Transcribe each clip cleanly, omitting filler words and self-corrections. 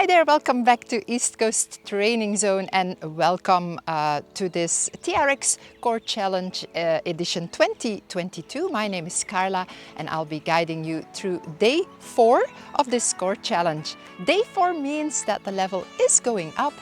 Hi there, welcome back to East Coast Training Zone and welcome to this TRX Core Challenge edition 2022. My name is Carla and I'll be guiding you through day 4 of this Core Challenge. Day 4 means that the level is going up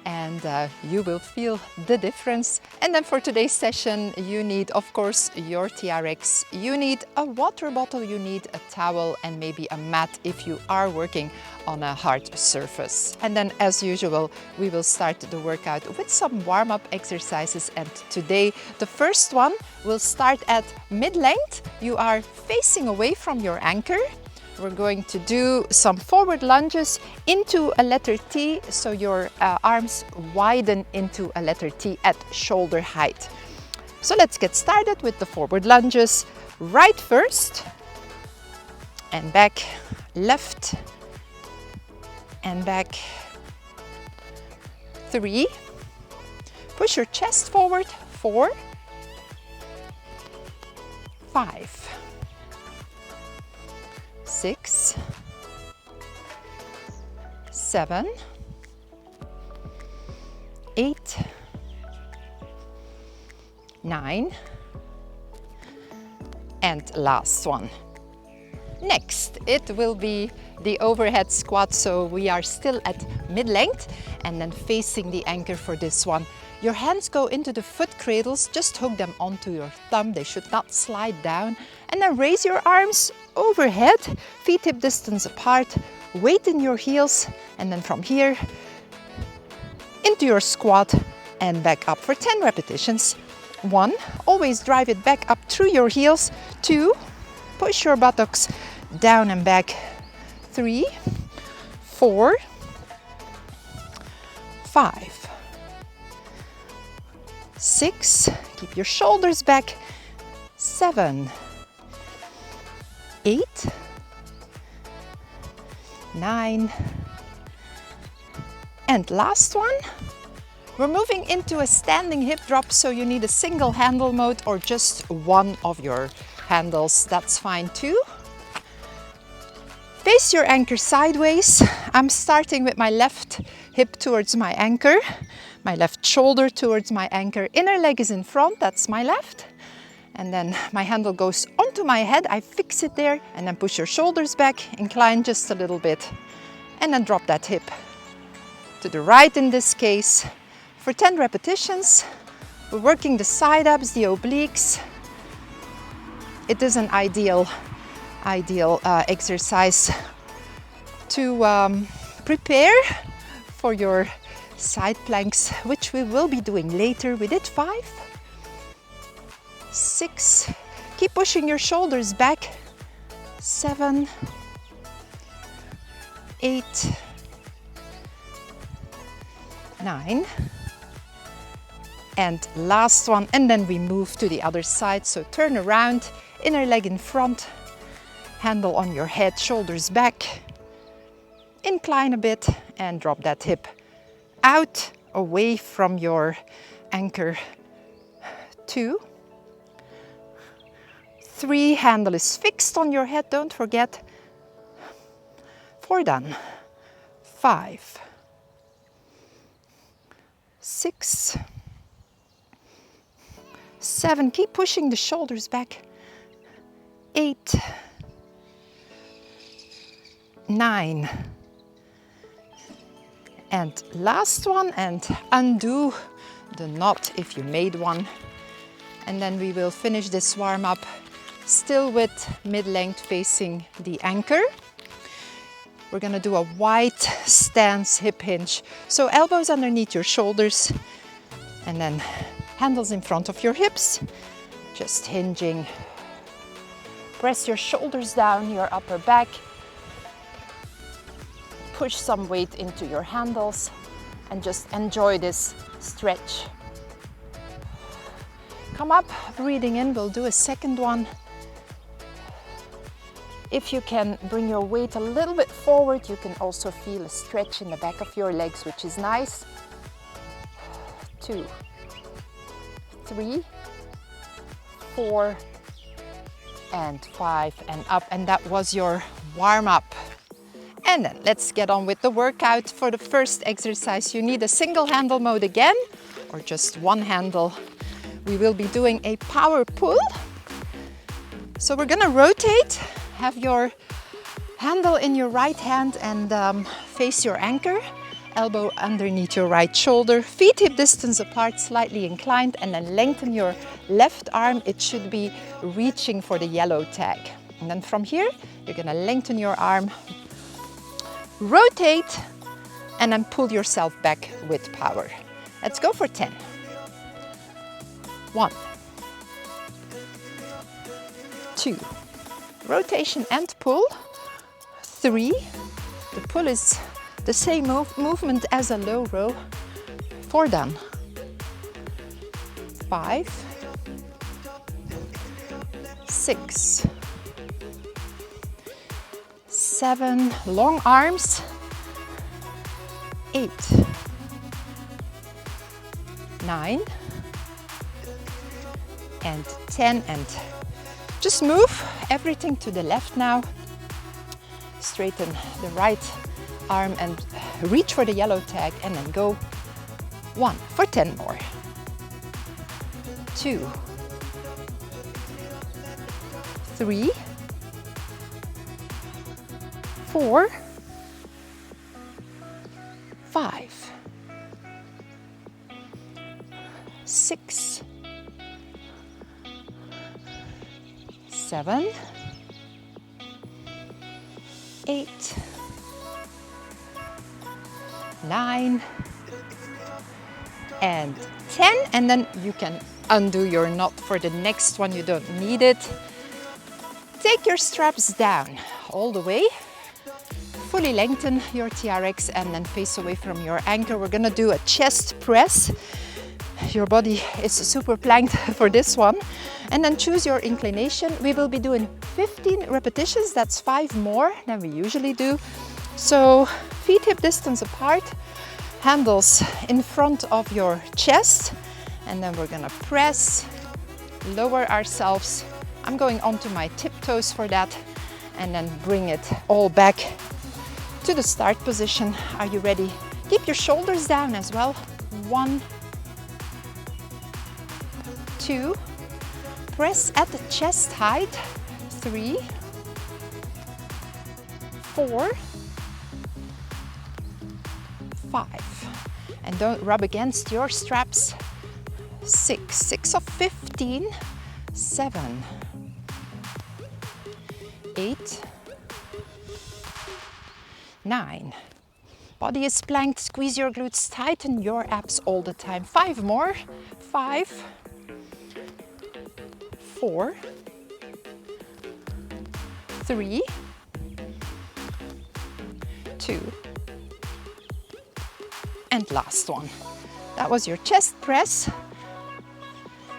and you will feel the difference. And then for today's session, you need, of course, your TRX. You need a water bottle, you need a towel and maybe a mat if you are working on a hard surface. And then as usual, we will start the workout with some warm-up exercises. And today, the first one will start at mid-length. You are facing away from your anchor. We're going to do some forward lunges into a letter T, so your arms widen into a letter T at shoulder height. So let's get started with the forward lunges. Right first, and back, left, and back. 3. Push your chest forward. 4. 5. 6, 7, 8, 9, and last one. Next, it will be the overhead squat, so we are still at mid-length and then facing the anchor for this one. Your hands go into the foot cradles, just hook them onto your thumb, they should not slide down. And then raise your arms overhead, feet hip distance apart, weight in your heels, and then from here into your squat and back up for 10 repetitions. 1, always drive it back up through your heels. 2, push your buttocks down and back. 3, 4, 5, 6, keep your shoulders back. 7, 8, 9, and last one. We're moving into a standing hip drop, so you need a single handle mode or just one of your handles, that's fine too. Face your anchor sideways. I'm starting with my left hip towards my anchor, my left shoulder towards my anchor, inner leg is in front, that's my left. And then my handle goes onto my head, I fix it there, and then push your shoulders back, incline just a little bit, and then drop that hip to the right in this case. For 10 repetitions, we're working the side abs, the obliques. It is an ideal exercise to prepare for your side planks, which we will be doing later. We did 5. 6, keep pushing your shoulders back. 7, 8, 9, and last one, and then we move to the other side. So turn around, inner leg in front, handle on your head, shoulders back, incline a bit and drop that hip out away from your anchor. 2, 3, handle is fixed on your head, don't forget. 4 done. 5, 6, 7, keep pushing the shoulders back. 8, 9, and last one, and undo the knot if you made one. And then we will finish this warm-up still with mid-length facing the anchor. We're gonna do a wide stance hip hinge. So elbows underneath your shoulders and then handles in front of your hips, just hinging. Press your shoulders down, your upper back. Push some weight into your handles and just enjoy this stretch. Come up, breathing in, we'll do a second one. If you can bring your weight a little bit forward, you can also feel a stretch in the back of your legs, which is nice. 2, 3, 4, and 5 and up. And that was your warm-up. And then let's get on with the workout. For the first exercise, you need a single handle mode again, or just one handle. We will be doing a power pull. So we're gonna rotate, have your handle in your right hand and face your anchor, elbow underneath your right shoulder, feet hip distance apart, slightly inclined, and then lengthen your left arm. It should be reaching for the yellow tag. And then from here, you're gonna lengthen your arm, rotate, and then pull yourself back with power. Let's go for 10. 1, 2, rotation and pull. 3, the pull is the same movement as a low row. 4 done. 5, 6, 7, long arms. 8, 9, and 10, and just move everything to the left now. Straighten the right arm and reach for the yellow tag, and then go 1 for 10 more. 2, 3, 4, 5, 6, 7, 8, 9, and 10. And then you can undo your knot for the next one. You don't need it. Take your straps down all the way. Fully lengthen your TRX and then face away from your anchor. We're gonna do a chest press. Your body is super planked for this one. And then choose your inclination. We will be doing 15 repetitions. That's 5 more than we usually do. So feet hip distance apart, handles in front of your chest. And then we're gonna press, lower ourselves. I'm going onto my tiptoes for that. And then bring it all back to the start position. Are you ready? Keep your shoulders down as well. 1, 2, press at the chest height. 3, 4, 5. And don't rub against your straps. 6 of 15. 7, 8, 9. Body is planked. Squeeze your glutes, tighten your abs all the time. 5 more. 5, 4, 3, 2, and last one. That was your chest press.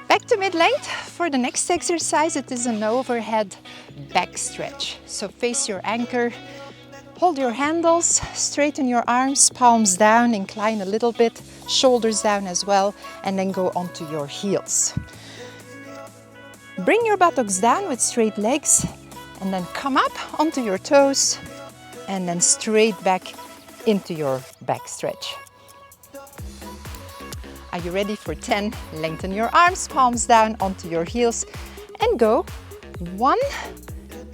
Back to mid-length. For the next exercise, it is an overhead back stretch. So face your anchor, hold your handles, straighten your arms, palms down, incline a little bit, shoulders down as well, and then go onto your heels. Bring your buttocks down with straight legs, and then come up onto your toes, and then straight back into your back stretch. Are you ready for 10? Lengthen your arms, palms down onto your heels, and go 1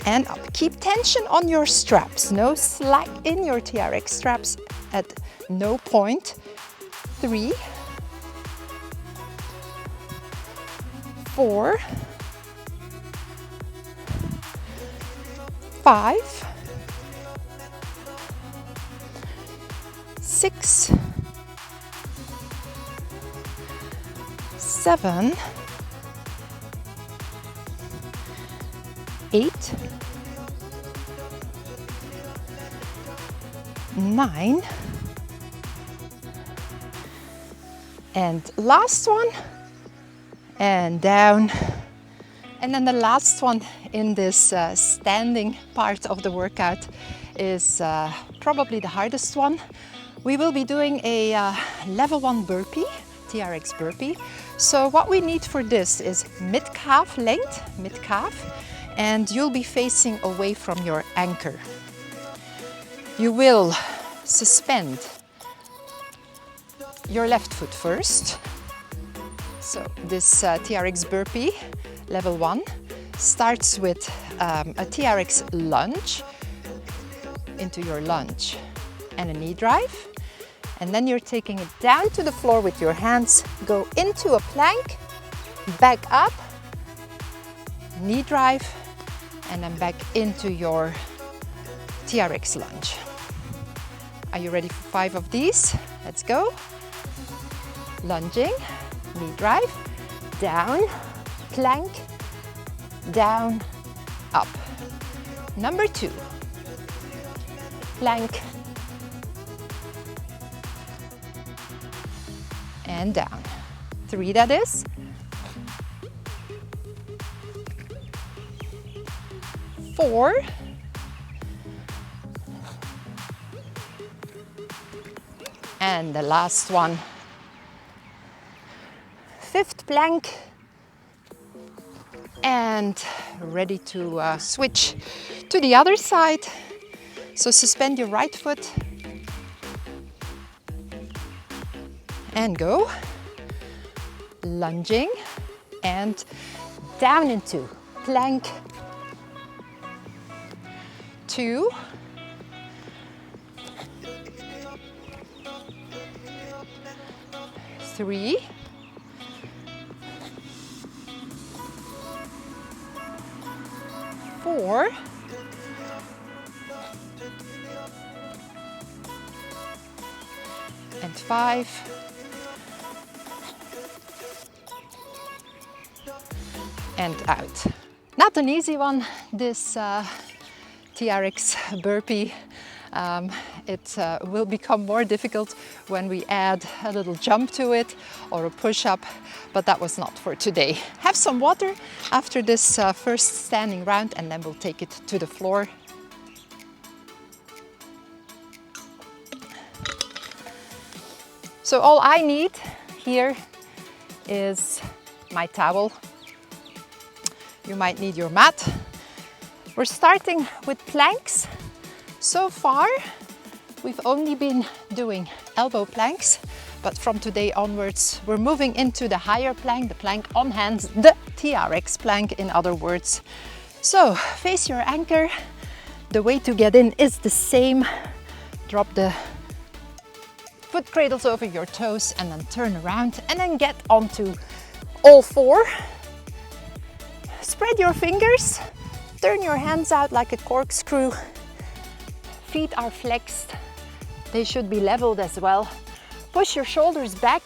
and up. Keep tension on your straps. No slack in your TRX straps at no point. 3, 4, 5, 6, 7, 8, 9, and last one, and down. And then the last one in this standing part of the workout is probably the hardest one. We will be doing a level 1 burpee, TRX burpee. So what we need for this is mid-calf length, mid-calf, and you'll be facing away from your anchor. You will suspend your left foot first. So this TRX burpee, level 1, starts with a TRX lunge into your lunge and a knee drive. And then you're taking it down to the floor with your hands, go into a plank, back up, knee drive, and then back into your TRX lunge. Are you ready for 5 of these? Let's go. Lunging, knee drive, down, plank, down, up. Number 2, plank, and down. 3 that is. 4. And the last one. 5th plank. And ready to switch to the other side. So suspend your right foot and go. Lunging and down into plank. 2. 3. 4. And 5. And out. Not an easy one, this TRX burpee. It will become more difficult when we add a little jump to it or a push-up, but that was not for today. Have some water after this first standing round, and then we'll take it to the floor. So all I need here is my towel. You might need your mat. We're starting with planks. So far, we've only been doing elbow planks, but from today onwards, we're moving into the higher plank, the plank on hands, the TRX plank, in other words. So face your anchor. The way to get in is the same. Drop the foot cradles over your toes and then turn around and then get onto all 4. Spread your fingers, turn your hands out like a corkscrew. Feet are flexed, they should be leveled as well. Push your shoulders back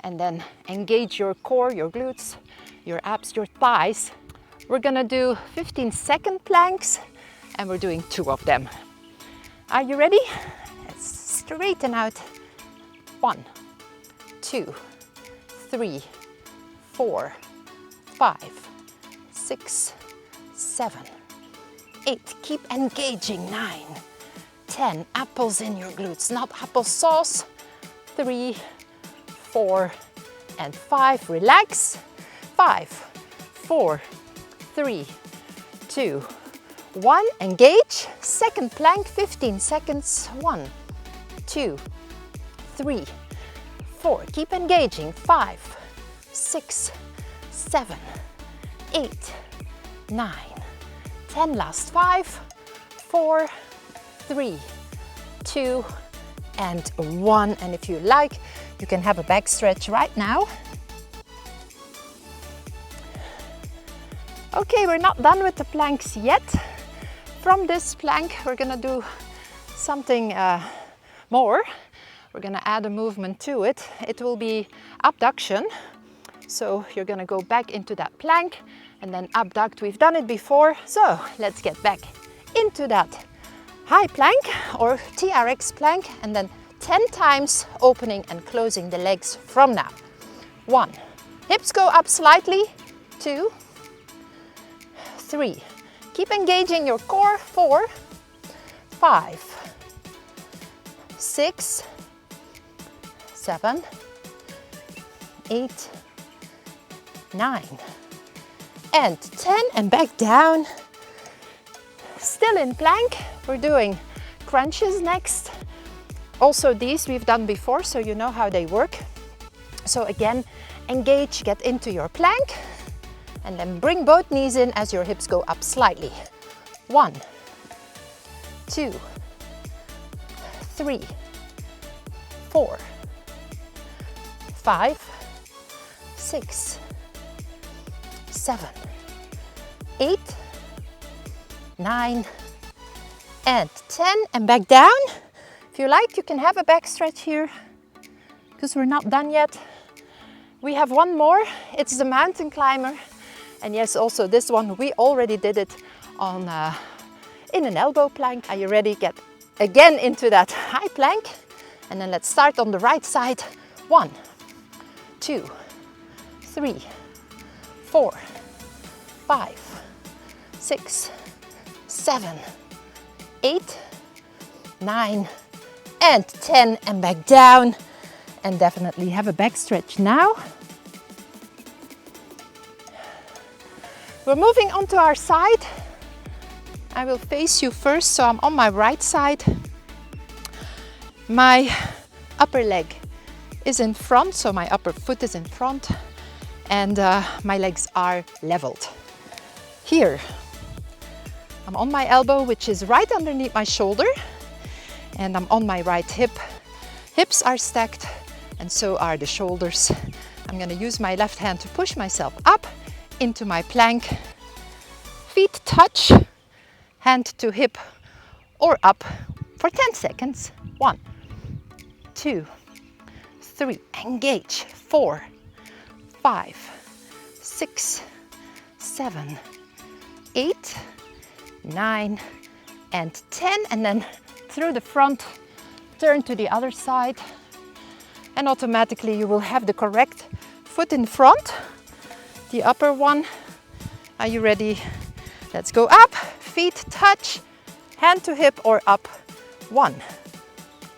and then engage your core, your glutes, your abs, your thighs. We're gonna do 15-second planks and we're doing 2 of them. Are you ready? Let's straighten out. 1, 2, 3, 4, 5, 6, 7, 8. Keep engaging. 9, 10. Apples in your glutes, not applesauce. 3, 4, and 5. Relax. 5, 4, 3, 2, 1. Engage. Second plank, 15 seconds. 1, 2, 3, 4. Keep engaging. 5, 6, 7, 8, 9, 10. Last 5, 4, 3, 2, and 1. And if you like, you can have a back stretch right now. Okay, we're not done with the planks yet. From this plank, we're gonna do something more. We're gonna add a movement to it. It will be abduction. So you're gonna go back into that plank and then abduct. We've done it before, so let's get back into that high plank or TRX plank, and then 10 times opening and closing the legs from now. 1, hips go up slightly. 2, 3, keep engaging your core. 4, 5, 6, 7, 8, 9, and 10, and back down. Still in plank, we're doing crunches next. Also these we've done before, so you know how they work. So again, engage, get into your plank, and then bring both knees in as your hips go up slightly. 1, 2, 3, 4, 5, 6, 7, 8, 9, and 10, and back down. If you like, you can have a back stretch here, because we're not done yet. We have one more, it's the mountain climber. And yes, also this one, we already did it on in an elbow plank. Are you ready? Get again into that high plank. And then let's start on the right side. 1, 2, 3, 4, 5, 6, 7, 8, 9, and 10, and back down. And definitely have a back stretch now. We're moving onto our side. I will face you first, so I'm on my right side. My upper leg is in front, so my upper foot is in front, and my legs are leveled. Here, I'm on my elbow, which is right underneath my shoulder, and I'm on my right hip. Hips are stacked, and so are the shoulders. I'm going to use my left hand to push myself up into my plank. Feet touch, hand to hip or up for 10 seconds. 1, 2, 3, engage. 4, 5, 6, 7, 8, 9, and 10. And then through the front, turn to the other side. And automatically you will have the correct foot in front, the upper one. Are you ready? Let's go up, feet touch, hand to hip or up. 1,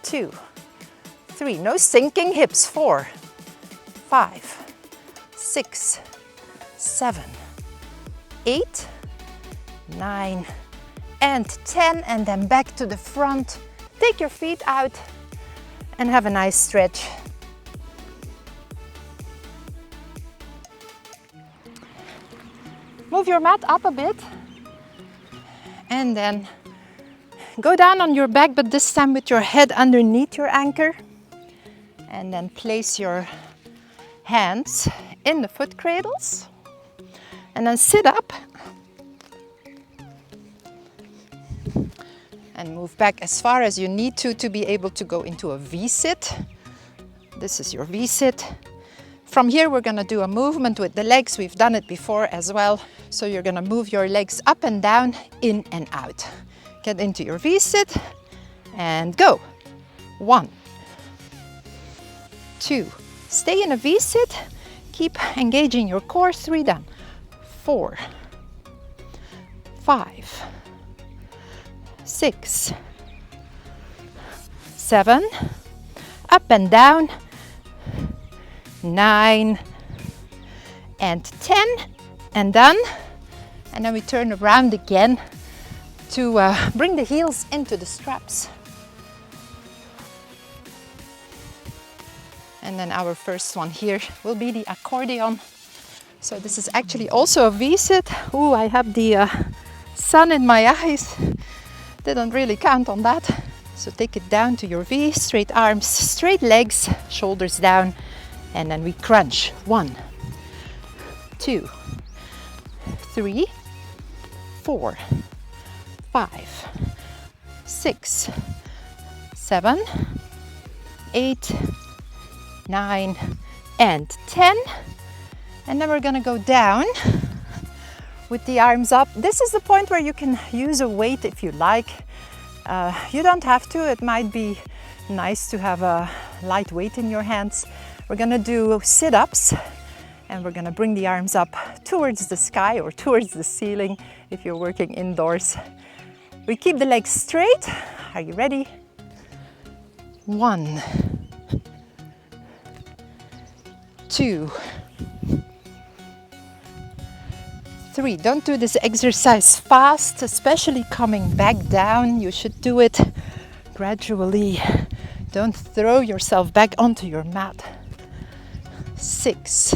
2, 3, no sinking hips. 4, 5, 6, 7, 8, 9, and 10. And then back to the front. Take your feet out and have a nice stretch. Move your mat up a bit and then go down on your back, but this time with your head underneath your anchor, and then place your hands in the foot cradles and then sit up and move back as far as you need to be able to go into a V-sit. This is your V-sit. From here we're going to do a movement with the legs. We've done it before as well. So you're going to move your legs up and down, in and out. Get into your V-sit and go. 1, 2, stay in a V-sit. Keep engaging your core. 3 down. 4, 5, 6, 7, up and down, 9, and 10, and done. And then we turn around again to bring the heels into the straps. And then our first one here will be the accordion. So this is actually also a V-sit. Ooh, I have the sun in my eyes. Didn't really count on that. So take it down to your V, straight arms, straight legs, shoulders down, and then we crunch. 1, 2, 3, 4, 5, 6, 7, 8, 9, and 10. And then we're gonna go down with the arms up. This is the point where you can use a weight if you like. You don't have to. It might be nice to have a light weight in your hands. We're gonna do sit-ups, and we're gonna bring the arms up towards the sky or towards the ceiling if you're working indoors. We keep the legs straight. Are you ready? 1, 2, 3. Don't do this exercise fast, especially coming back down. You should do it gradually. Don't throw yourself back onto your mat. 6,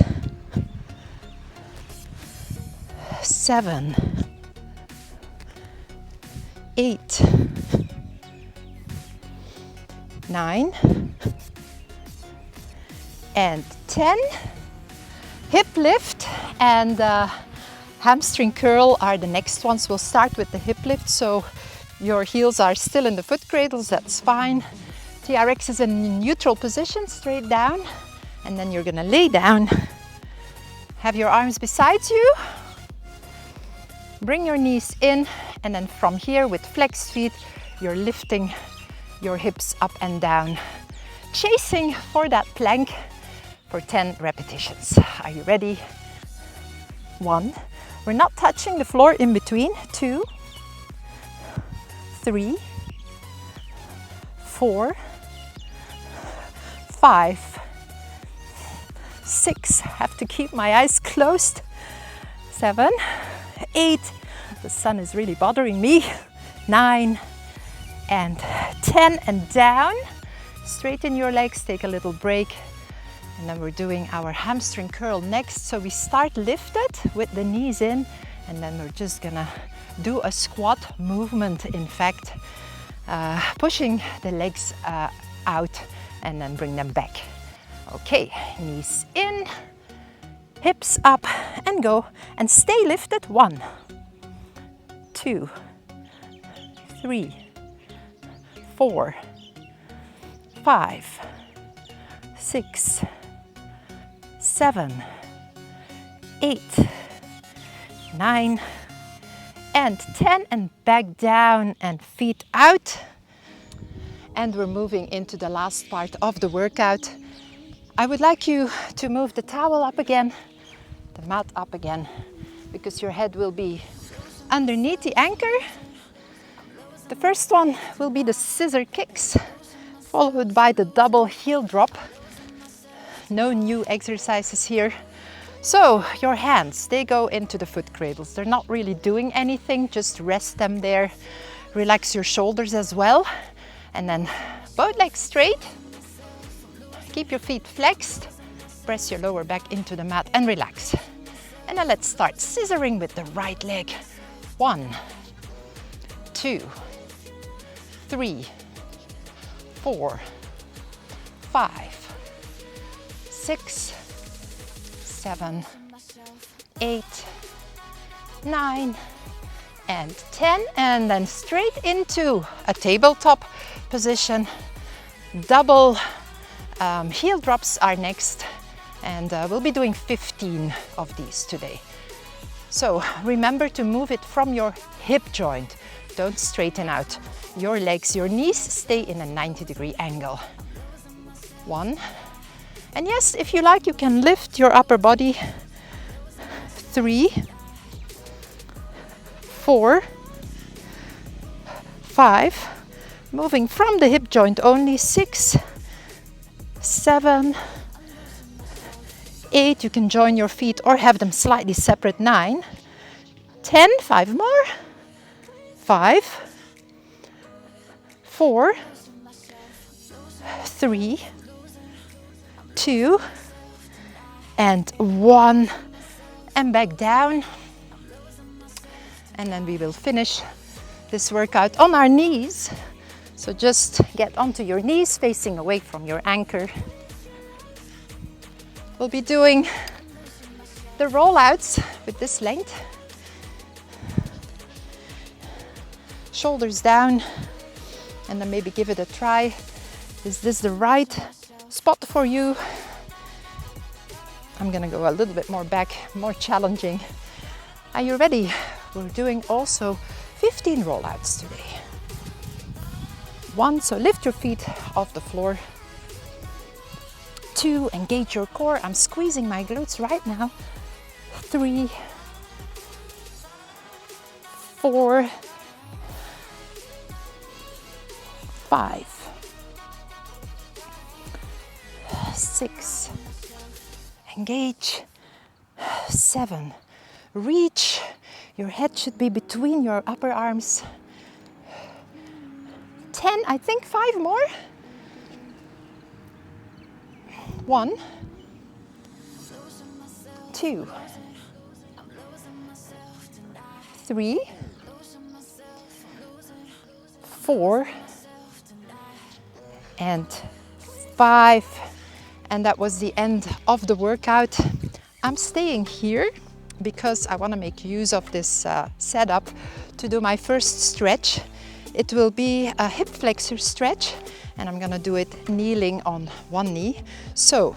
7, 8, 9, and 10. Hip lift and hamstring curl are the next ones. We'll start with the hip lift, so your heels are still in the foot cradles, that's fine. TRX is in neutral position, straight down, and then you're gonna lay down. Have your arms beside you. Bring your knees in, and then from here with flexed feet, you're lifting your hips up and down, chasing for that plank for 10 repetitions. Are you ready? 1. We're not touching the floor in between. 2, 3, 4, 5, 6. Have to keep my eyes closed. 7, 8. The sun is really bothering me. 9 and 10, and down. Straighten your legs, take a little break. And then we're doing our hamstring curl next. So we start lifted with the knees in, and then we're just gonna do a squat movement. In fact, pushing the legs out and then bring them back. Okay, knees in, hips up, and go. And stay lifted. 1, 2, 3, 4, 5, 6, 7, 8, 9, and 10, and back down and feet out. And we're moving into the last part of the workout. I would like you to move the towel up again, the mat up again, because your head will be underneath the anchor. The first one will be the scissor kicks, followed by the double heel drop. No new exercises here. So your hands, they go into the foot cradles. They're not really doing anything, just rest them there. Relax your shoulders as well. And then both legs straight. Keep your feet flexed. Press your lower back into the mat and relax. And then let's start scissoring with the right leg. 1, 2, 3, 4, 5, 6, 7, 8, 9, and 10. And then straight into a tabletop position. Double heel drops are next, and we'll be doing 15 of these today. So remember to move it from your hip joint. Don't straighten out your legs. Your knees stay in a 90-degree angle. 1. And yes, if you like, you can lift your upper body. 3, 4, 5. Moving from the hip joint only. 6, 7, 8. You can join your feet or have them slightly separate. 9, 10. 5 more. 5, 4, 3, 2, and 1. And back down. And then we will finish this workout on our knees. So just get onto your knees, facing away from your anchor. We'll be doing the rollouts with this length. Shoulders down, and then maybe give it a try. Is this the right spot for you? I'm gonna go a little bit more back, more challenging. Are you ready? We're doing also 15 rollouts today. 1, so lift your feet off the floor. 2, engage your core. I'm squeezing my glutes right now. 3, 4, 5, 6, engage. 7, reach. Your head should be between your upper arms. 10, I think 5 more. 1, 2, 3, 4, and 5. And that was the end of the workout. I'm staying here because I want to make use of this setup to do my first stretch. It will be a hip flexor stretch, and I'm gonna do it kneeling on one knee. So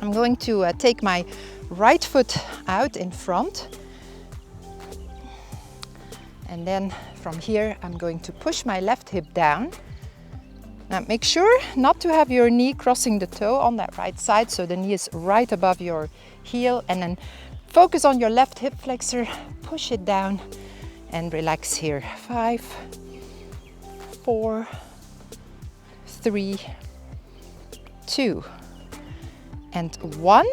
I'm going to take my right foot out in front, and then from here I'm going to push my left hip down. Now make sure not to have your knee crossing the toe on that right side, so the knee is right above your heel, and then focus on your left hip flexor, push it down and relax here. 5, 4, 3, 2, and 1.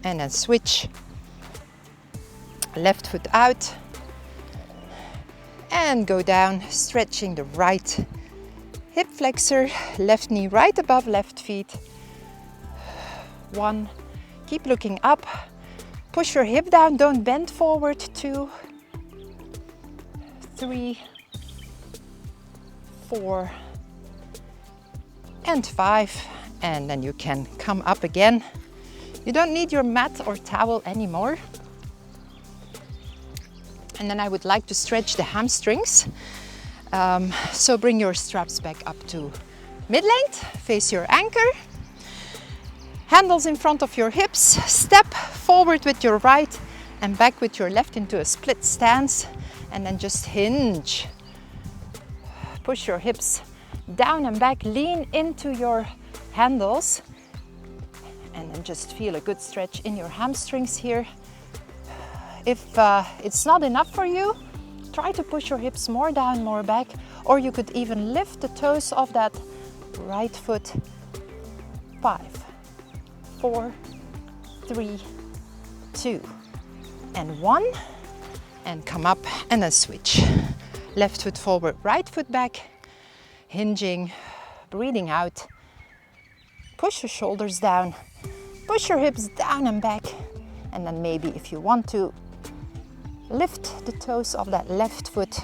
And then switch. Left foot out and go down, stretching the right hip flexor, left knee right above left feet. 1, keep looking up, push your hip down, don't bend forward. 2, 3, 4, and 5. And then you can come up again. You don't need your mat or towel anymore. And then I would like to stretch the hamstrings. So bring your straps back up to mid-length, face your anchor, handles in front of your hips, step forward with your right and back with your left into a split stance, and then just hinge. Push your hips down and back, lean into your handles, and then just feel a good stretch in your hamstrings here. If it's not enough for you, try to push your hips more down, more back, or you could even lift the toes of that right foot. 5, 4, 3, 2, and 1. And come up and then switch. Left foot forward, right foot back, hinging, breathing out. Push your shoulders down, push your hips down and back, and then maybe if you want to, lift the toes of that left foot.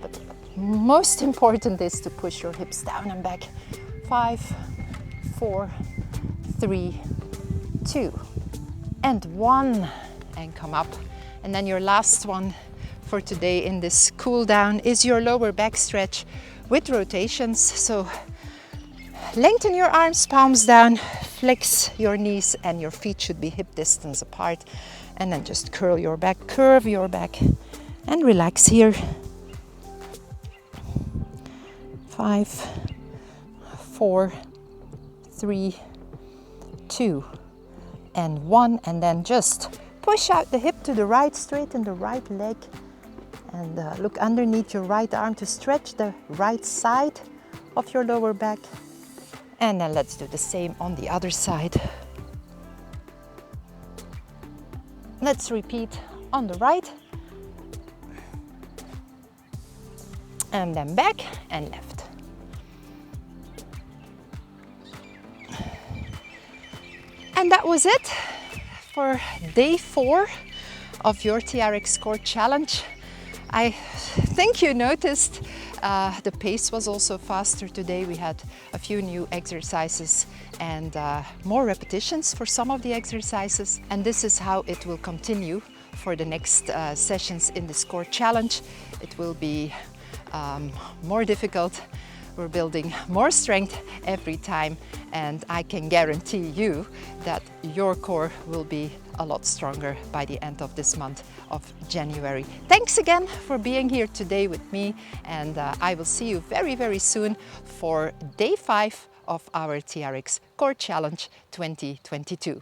But most important is to push your hips down and back. 5, 4, 3, 2, and 1. And come up. And then your last one for today in this cool down is your lower back stretch with rotations. So lengthen your arms, palms down, flex your knees, and your feet should be hip distance apart. And then just curl your back, curve your back, and relax here. 5, 4, 3, 2, and 1. And then just push out the hip to the right, straighten the right leg, and look underneath your right arm to stretch the right side of your lower back. And then let's do the same on the other side. Let's repeat on the right, and then back and left. And that was it for day 4 of your TRX Core challenge. I think you noticed the pace was also faster today. We had a few new exercises and more repetitions for some of the exercises. And this is how it will continue for the next sessions in this core challenge. It will be more difficult. We're building more strength every time, and I can guarantee you that your core will be a lot stronger by the end of this month of January. Thanks again for being here today with me, and I will see you very, very soon for day 5 of our TRX Core Challenge 2022.